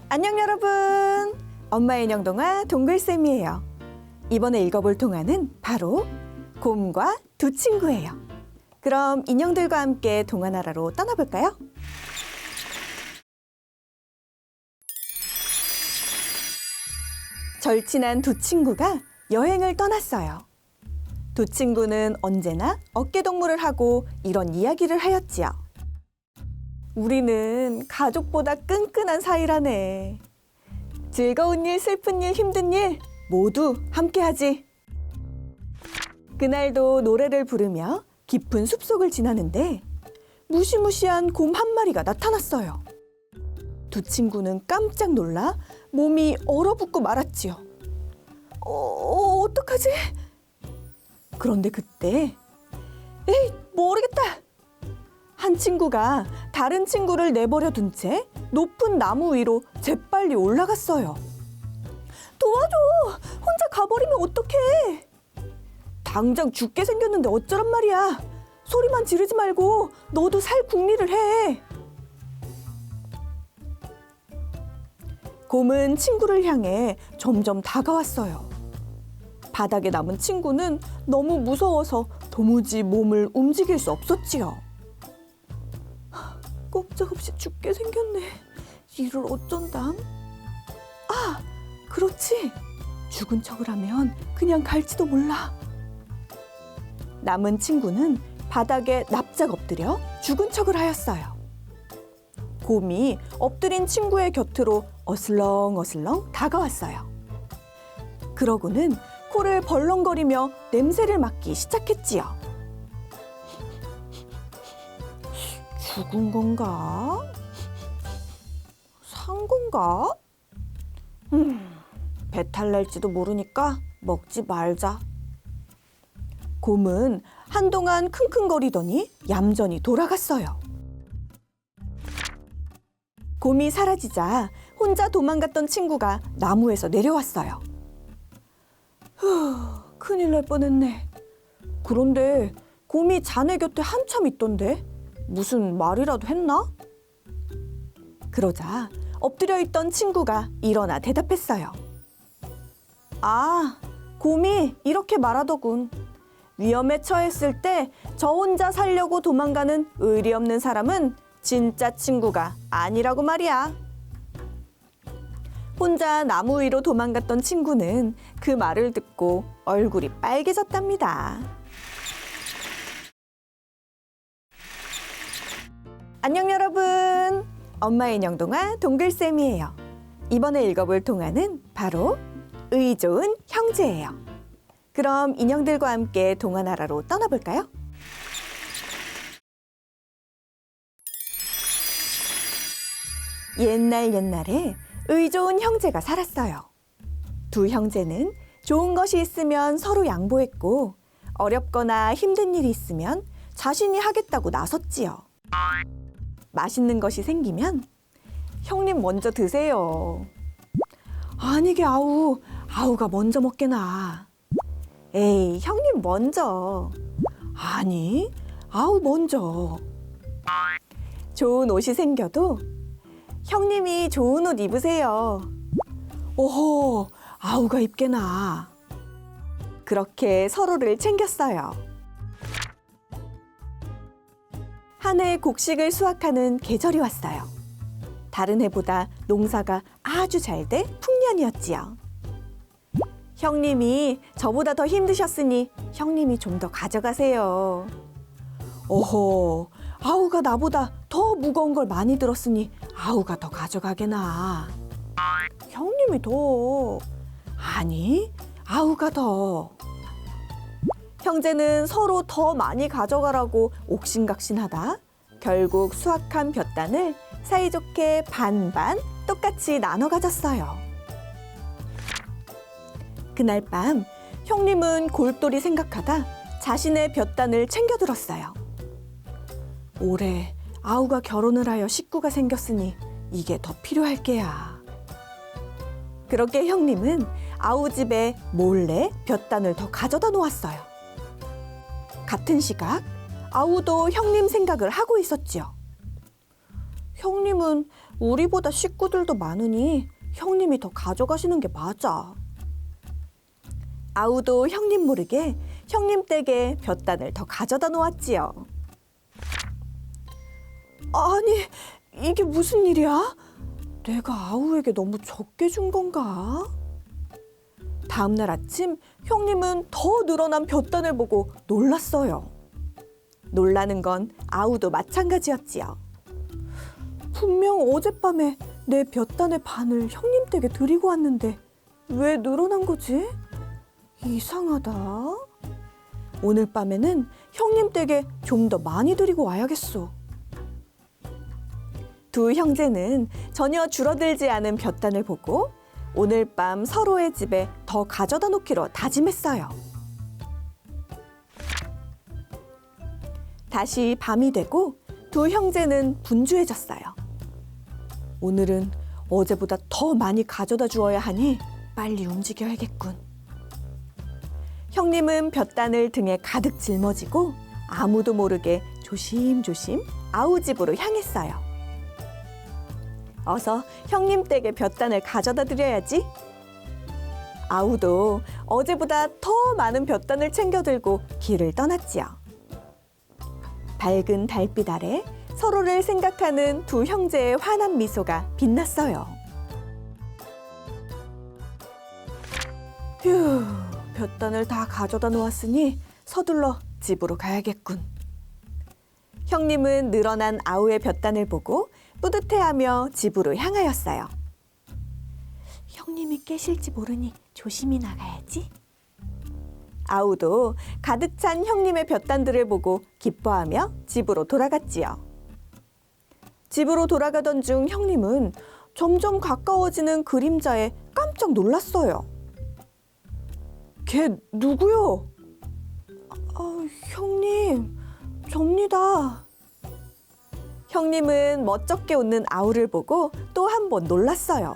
안녕 여러분! 엄마의 인형 동화 동글쌤이에요. 이번에 읽어볼 동화는 바로 곰과 두 친구예요. 그럼 인형들과 함께 동화 나라로 떠나볼까요? 절친한 두 친구가 여행을 떠났어요. 두 친구는 언제나 어깨동무를 하고 이런 이야기를 하였지요. 우리는 가족보다 끈끈한 사이라네. 즐거운 일, 슬픈 일, 힘든 일 모두 함께하지. 그날도 노래를 부르며 깊은 숲속을 지나는데 무시무시한 곰 한 마리가 나타났어요. 두 친구는 깜짝 놀라 몸이 얼어붙고 말았지요. 어떡하지? 그런데 그때 에이, 모르겠다. 한 친구가 다른 친구를 내버려 둔 채 높은 나무 위로 재빨리 올라갔어요. 도와줘! 혼자 가버리면 어떡해! 당장 죽게 생겼는데 어쩌란 말이야. 소리만 지르지 말고 너도 살 궁리를 해. 곰은 친구를 향해 점점 다가왔어요. 바닥에 남은 친구는 너무 무서워서 도무지 몸을 움직일 수 없었지요. 꼼짝없이 죽게 생겼네. 이를 어쩐담? 아, 그렇지. 죽은 척을 하면 그냥 갈지도 몰라. 남은 친구는 바닥에 납작 엎드려 죽은 척을 하였어요. 곰이 엎드린 친구의 곁으로 어슬렁어슬렁 다가왔어요. 그러고는 코를 벌렁거리며 냄새를 맡기 시작했지요. 죽은 건가? 산 건가? 배탈 날지도 모르니까 먹지 말자. 곰은 한동안 킁킁거리더니 얌전히 돌아갔어요. 곰이 사라지자 혼자 도망갔던 친구가 나무에서 내려왔어요. 큰일 날 뻔했네. 그런데 곰이 자네 곁에 한참 있던데 무슨 말이라도 했나? 그러자 엎드려 있던 친구가 일어나 대답했어요. 아, 곰이 이렇게 말하더군. 위험에 처했을 때 저 혼자 살려고 도망가는 의리 없는 사람은 진짜 친구가 아니라고 말이야. 혼자 나무 위로 도망갔던 친구는 그 말을 듣고 얼굴이 빨개졌답니다. 안녕 여러분! 엄마의 인형 동화 동글쌤이에요. 이번에 읽어볼 동화는 바로 의 좋은 형제예요. 그럼 인형들과 함께 동화 나라로 떠나볼까요? 옛날에 의 좋은 형제가 살았어요. 두 형제는 좋은 것이 있으면 서로 양보했고 어렵거나 힘든 일이 있으면 자신이 하겠다고 나섰지요. 맛있는 것이 생기면 형님 먼저 드세요. 아니게 아우가 먼저 먹게나. 에이, 형님 먼저. 아니, 아우 먼저. 좋은 옷이 생겨도 형님이 좋은 옷 입으세요. 오호, 아우가 입게나. 그렇게 서로를 챙겼어요. 한 해 곡식을 수확하는 계절이 왔어요. 다른 해보다 농사가 아주 잘 돼 풍년이었지요. 형님이 저보다 더 힘드셨으니 형님이 좀 더 가져가세요. 어허, 아우가 나보다 더 무거운 걸 많이 들었으니 아우가 더 가져가게나. 형님이 더. 아니, 아우가 더. 형제는 서로 더 많이 가져가라고 옥신각신하다 결국 수확한 볕단을 사이좋게 반반 똑같이 나눠 가졌어요. 그날 밤 형님은 골똘히 생각하다 자신의 볕단을 챙겨들었어요. 올해 아우가 결혼을 하여 식구가 생겼으니 이게 더 필요할 게야. 그렇게 형님은 아우 집에 몰래 볕단을 더 가져다 놓았어요. 같은 시각 아우도 형님 생각을 하고 있었지요. 형님은 우리보다 식구들도 많으니 형님이 더 가져가시는 게 맞아. 아우도 형님 모르게 형님 댁에 볕단을 더 가져다 놓았지요. 아니, 이게 무슨 일이야? 내가 아우에게 너무 적게 준 건가? 다음 날 아침 형님은 더 늘어난 볕단을 보고 놀랐어요. 놀라는 건 아우도 마찬가지였지요. 분명 어젯밤에 내 볕단의 반을 형님 댁에 드리고 왔는데 왜 늘어난 거지? 이상하다. 오늘 밤에는 형님 댁에 좀 더 많이 드리고 와야겠어. 두 형제는 전혀 줄어들지 않은 볕단을 보고 오늘 밤 서로의 집에 더 가져다 놓기로 다짐했어요. 다시 밤이 되고 두 형제는 분주해졌어요. 오늘은 어제보다 더 많이 가져다 주어야 하니 빨리 움직여야겠군. 형님은 볕단을 등에 가득 짊어지고 아무도 모르게 조심조심 아우 집으로 향했어요. 어서 형님 댁에 볕단을 가져다 드려야지. 아우도 어제보다 더 많은 볕단을 챙겨 들고 길을 떠났지요. 밝은 달빛 아래 서로를 생각하는 두 형제의 환한 미소가 빛났어요. 휴, 볕단을 다 가져다 놓았으니 서둘러 집으로 가야겠군. 형님은 늘어난 아우의 볕단을 보고 뿌듯해하며 집으로 향하였어요. 형님이 깨실지 모르니 조심히 나가야지. 아우도 가득 찬 형님의 볕단들을 보고 기뻐하며 집으로 돌아갔지요. 집으로 돌아가던 중 형님은 점점 가까워지는 그림자에 깜짝 놀랐어요. 걔 누구요? 형님, 접니다. 형님은 멋쩍게 웃는 아우를 보고 또 한 번 놀랐어요.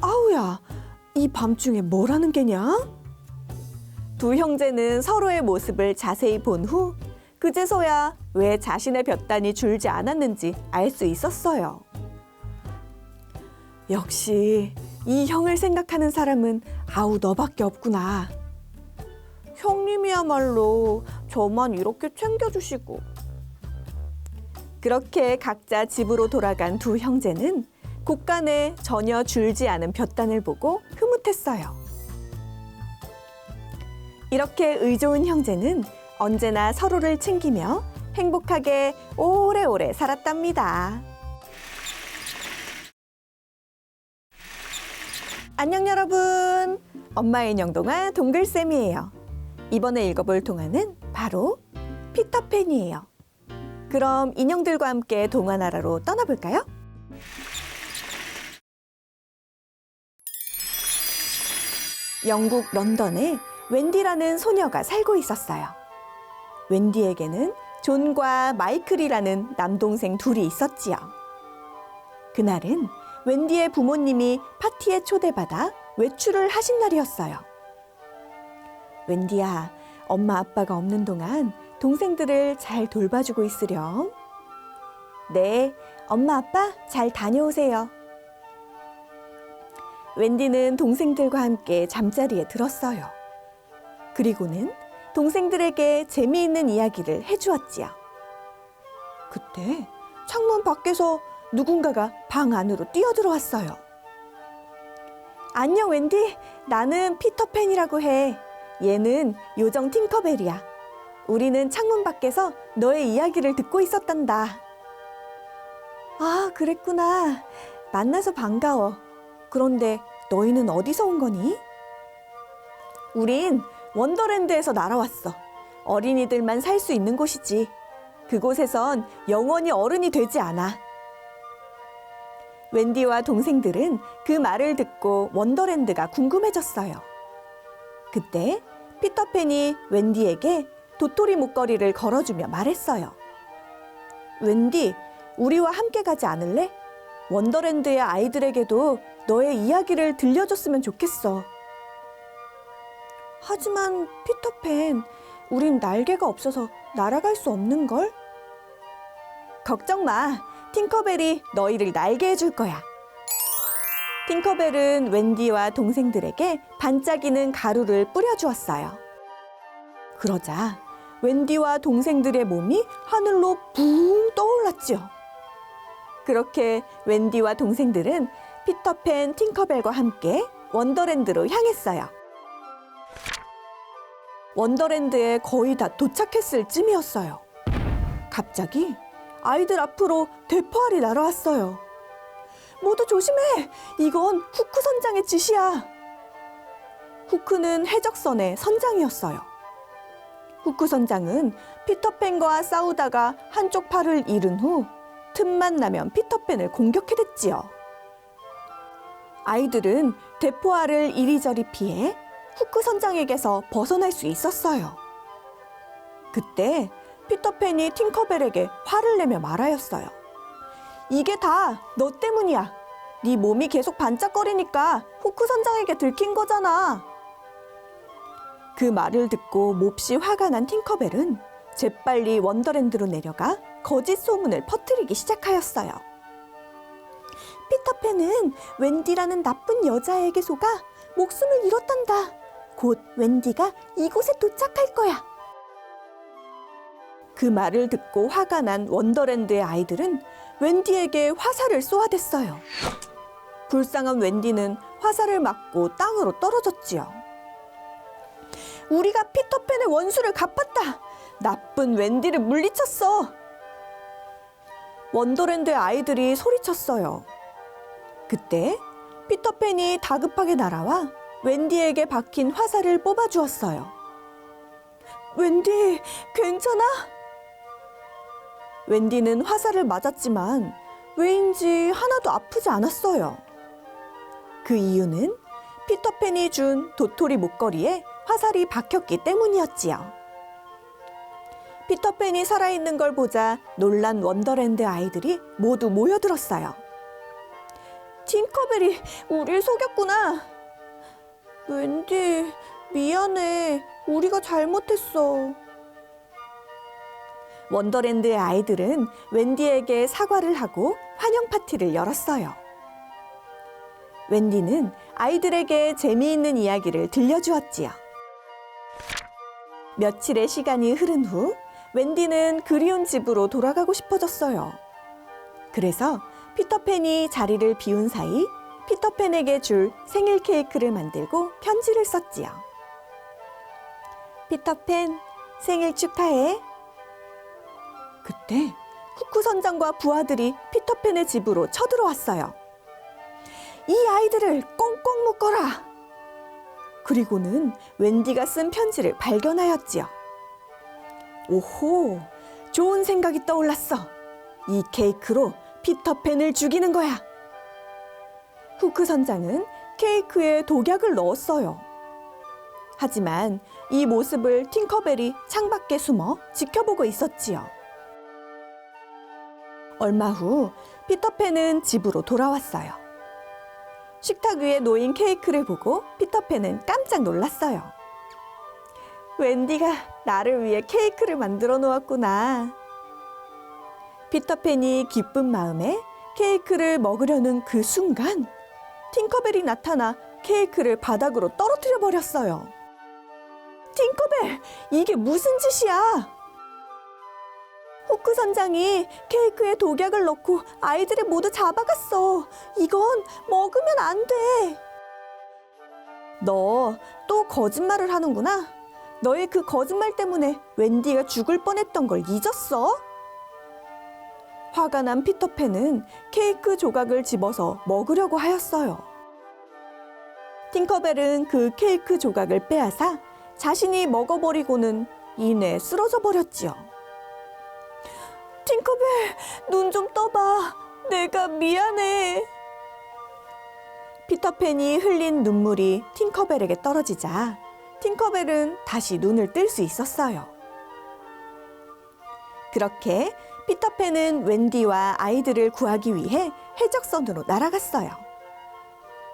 아우야, 이 밤중에 뭘 하는 게냐? 두 형제는 서로의 모습을 자세히 본 후 그제서야 왜 자신의 볕단이 줄지 않았는지 알 수 있었어요. 역시 이 형을 생각하는 사람은 아우 너밖에 없구나. 형님이야말로 저만 이렇게 챙겨주시고. 그렇게 각자 집으로 돌아간 두 형제는 곳간에 전혀 줄지 않은 볕단을 보고 흐뭇했어요. 이렇게 의좋은 형제는 언제나 서로를 챙기며 행복하게 오래오래 살았답니다. 안녕 여러분, 엄마의 인형동화 동글쌤이에요. 이번에 읽어볼 동화는 바로 피터팬이에요. 그럼 인형들과 함께 동화나라로 떠나볼까요? 영국 런던에 웬디라는 소녀가 살고 있었어요. 웬디에게는 존과 마이클이라는 남동생 둘이 있었지요. 그날은 웬디의 부모님이 파티에 초대받아 외출을 하신 날이었어요. 웬디야, 엄마 아빠가 없는 동안 동생들을 잘 돌봐주고 있으렴. 네, 엄마 아빠 잘 다녀오세요. 웬디는 동생들과 함께 잠자리에 들었어요. 그리고는 동생들에게 재미있는 이야기를 해주었지요. 그때 창문 밖에서 누군가가 방 안으로 뛰어들어왔어요. 안녕 웬디, 나는 피터팬이라고 해. 얘는 요정 팅커벨이야. 우리는 창문 밖에서 너의 이야기를 듣고 있었단다. 아, 그랬구나. 만나서 반가워. 그런데 너희는 어디서 온 거니? 우린 원더랜드에서 날아왔어. 어린이들만 살 수 있는 곳이지. 그곳에선 영원히 어른이 되지 않아. 웬디와 동생들은 그 말을 듣고 원더랜드가 궁금해졌어요. 그때 피터팬이 웬디에게 도토리 목걸이를 걸어주며 말했어요. 웬디, 우리와 함께 가지 않을래? 원더랜드의 아이들에게도 너의 이야기를 들려줬으면 좋겠어. 하지만 피터팬, 우린 날개가 없어서 날아갈 수 없는걸? 걱정 마. 팅커벨이 너희를 날게 해줄 거야. 팅커벨은 웬디와 동생들에게 반짝이는 가루를 뿌려주었어요. 그러자 웬디와 동생들의 몸이 하늘로 붕 떠올랐지요. 그렇게 웬디와 동생들은 피터팬, 팅커벨과 함께 원더랜드로 향했어요. 원더랜드에 거의 다 도착했을 쯤이었어요. 갑자기 아이들 앞으로 대포알이 날아왔어요. 모두 조심해! 이건 후크 선장의 짓이야. 후크는 해적선의 선장이었어요. 후크 선장은 피터팬과 싸우다가 한쪽 팔을 잃은 후 틈만 나면 피터팬을 공격해댔지요. 아이들은 대포알을 이리저리 피해 후크 선장에게서 벗어날 수 있었어요. 그때 피터팬이 팅커벨에게 화를 내며 말하였어요. 이게 다 너 때문이야. 네 몸이 계속 반짝거리니까 후크 선장에게 들킨 거잖아. 그 말을 듣고 몹시 화가 난 팅커벨은 재빨리 원더랜드로 내려가 거짓 소문을 퍼뜨리기 시작하였어요. 피터팬은 웬디라는 나쁜 여자에게 속아 목숨을 잃었단다. 곧 웬디가 이곳에 도착할 거야. 그 말을 듣고 화가 난 원더랜드의 아이들은 웬디에게 화살을 쏘아댔어요. 불쌍한 웬디는 화살을 맞고 땅으로 떨어졌지요. 우리가 피터팬의 원수를 갚았다. 나쁜 웬디를 물리쳤어. 원더랜드의 아이들이 소리쳤어요. 그때 피터팬이 다급하게 날아와 웬디에게 박힌 화살을 뽑아주었어요. 웬디, 괜찮아? 웬디는 화살을 맞았지만 왜인지 하나도 아프지 않았어요. 그 이유는 피터팬이 준 도토리 목걸이에 화살이 박혔기 때문이었지요. 피터팬이 살아있는 걸 보자 놀란 원더랜드 아이들이 모두 모여들었어요. 팅커벨이 우릴 속였구나. 웬디, 미안해. 우리가 잘못했어. 원더랜드의 아이들은 웬디에게 사과를 하고 환영 파티를 열었어요. 웬디는 아이들에게 재미있는 이야기를 들려주었지요. 며칠의 시간이 흐른 후 웬디는 그리운 집으로 돌아가고 싶어졌어요. 그래서 피터팬이 자리를 비운 사이 피터팬에게 줄 생일 케이크를 만들고 편지를 썼지요. 피터팬, 생일 축하해. 그때 후크 선장과 부하들이 피터팬의 집으로 쳐들어왔어요. 이 아이들을 꽁꽁 묶어라. 그리고는 웬디가 쓴 편지를 발견하였지요. 오호, 좋은 생각이 떠올랐어. 이 케이크로 피터팬을 죽이는 거야. 후크 선장은 케이크에 독약을 넣었어요. 하지만 이 모습을 팅커벨이 창밖에 숨어 지켜보고 있었지요. 얼마 후 피터팬은 집으로 돌아왔어요. 식탁 위에 놓인 케이크를 보고 피터팬은 깜짝 놀랐어요. 웬디가 나를 위해 케이크를 만들어 놓았구나. 피터팬이 기쁜 마음에 케이크를 먹으려는 그 순간 팅커벨이 나타나 케이크를 바닥으로 떨어뜨려 버렸어요. 팅커벨, 이게 무슨 짓이야? 후크 선장이 케이크에 독약을 넣고 아이들을 모두 잡아갔어. 이건 먹으면 안 돼. 너 또 거짓말을 하는구나. 너의 그 거짓말 때문에 웬디가 죽을 뻔했던 걸 잊었어? 화가 난 피터팬은 케이크 조각을 집어서 먹으려고 하였어요. 팅커벨은 그 케이크 조각을 빼앗아 자신이 먹어버리고는 이내 쓰러져 버렸지요. 팅커벨, 눈 좀 떠봐. 내가 미안해. 피터팬이 흘린 눈물이 팅커벨에게 떨어지자 팅커벨은 다시 눈을 뜰 수 있었어요. 그렇게 피터팬은 웬디와 아이들을 구하기 위해 해적선으로 날아갔어요.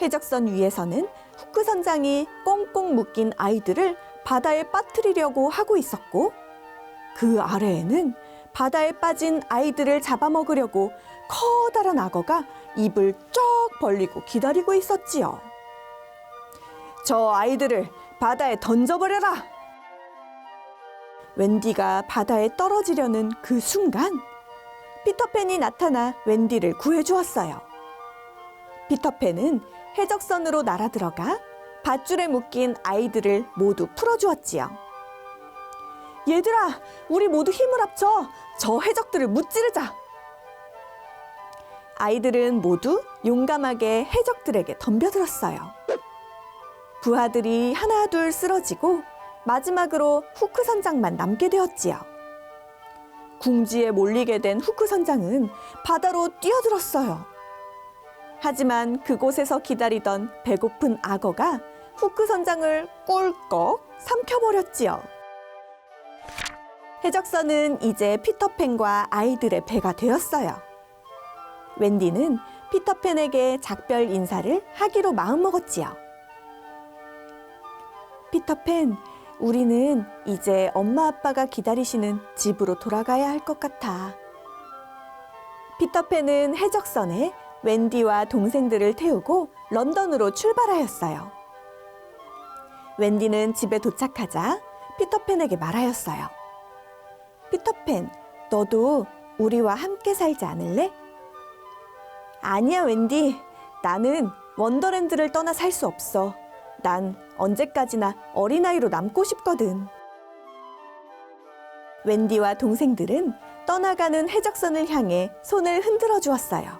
해적선 위에서는 후크 선장이 꽁꽁 묶인 아이들을 바다에 빠뜨리려고 하고 있었고, 그 아래에는 바다에 빠진 아이들을 잡아먹으려고 커다란 악어가 입을 쩍 벌리고 기다리고 있었지요. 저 아이들을 바다에 던져버려라! 웬디가 바다에 떨어지려는 그 순간 피터팬이 나타나 웬디를 구해주었어요. 피터팬은 해적선으로 날아들어가 밧줄에 묶인 아이들을 모두 풀어주었지요. 얘들아, 우리 모두 힘을 합쳐 저 해적들을 무찌르자! 아이들은 모두 용감하게 해적들에게 덤벼들었어요. 부하들이 하나둘 쓰러지고 마지막으로 후크 선장만 남게 되었지요. 궁지에 몰리게 된 후크 선장은 바다로 뛰어들었어요. 하지만 그곳에서 기다리던 배고픈 악어가 후크 선장을 꿀꺽 삼켜버렸지요. 해적선은 이제 피터팬과 아이들의 배가 되었어요. 웬디는 피터팬에게 작별 인사를 하기로 마음먹었지요. 피터팬, 우리는 이제 엄마 아빠가 기다리시는 집으로 돌아가야 할 것 같아. 피터팬은 해적선에 웬디와 동생들을 태우고 런던으로 출발하였어요. 웬디는 집에 도착하자 피터팬에게 말하였어요. 피터팬, 너도 우리와 함께 살지 않을래? 아니야, 웬디. 나는 원더랜드를 떠나 살 수 없어. 난 언제까지나 어린아이로 남고 싶거든. 웬디와 동생들은 떠나가는 해적선을 향해 손을 흔들어 주었어요.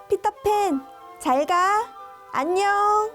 피터팬, 잘 가. 안녕.